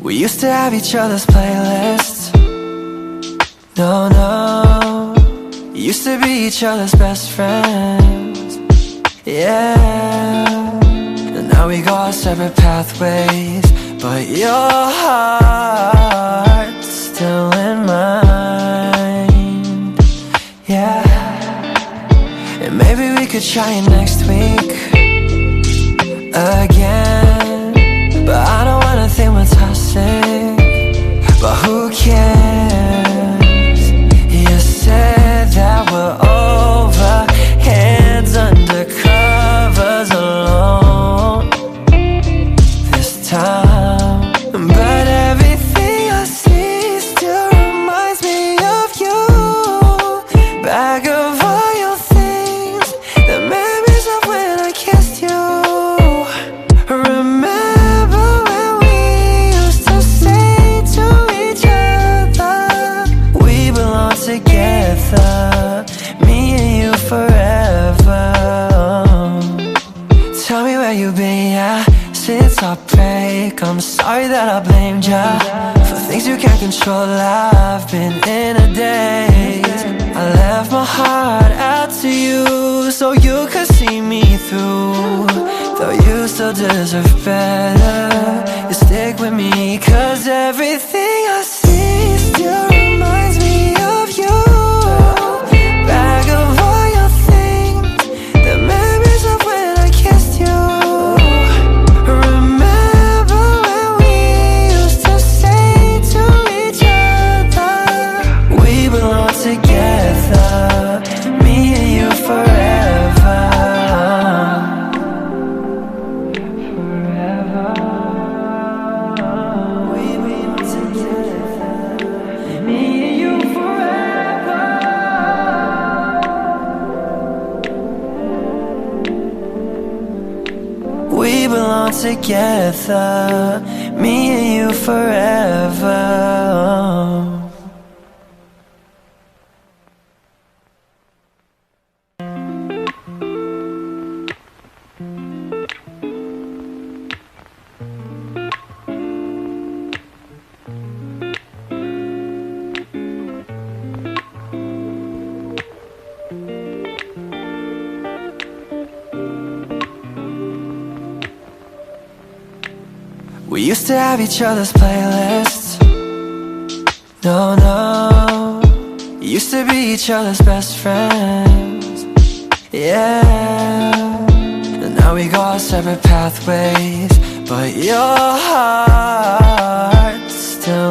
We used to have each other's playlists. No, no, used to be each other's best friends. Yeah, and now we go our separate pathways, but your heart's still in mine. Yeah, and maybe we could try it next week again, but I don't wanna think we're toxic, but who cares? You said that we're over, hands under covers alone this time, but everything I see still reminds me of you. Back of all your things, the memories of when I kissed you. Remember when we used to say to each other, we belong together, me and you forever. Tell me where you've been, yeah, since our break. I'm sorry that I blamed ya for things you can't control. I've been in a daze. I left my heart out to you so you could see me through. Though you still deserve better, you stick with me, 'cause everything I see still reminds me of you. Back of all your things, the memories of when I kissed you. Remember when we used to say to each other, we belong together, me and you forever. Forever. We belong together, me and you forever. We belong together, me and you forever. We used to have each other's playlists. No, no, used to be each other's best friends. Yeah, and now we go our separate pathways, but your heart's still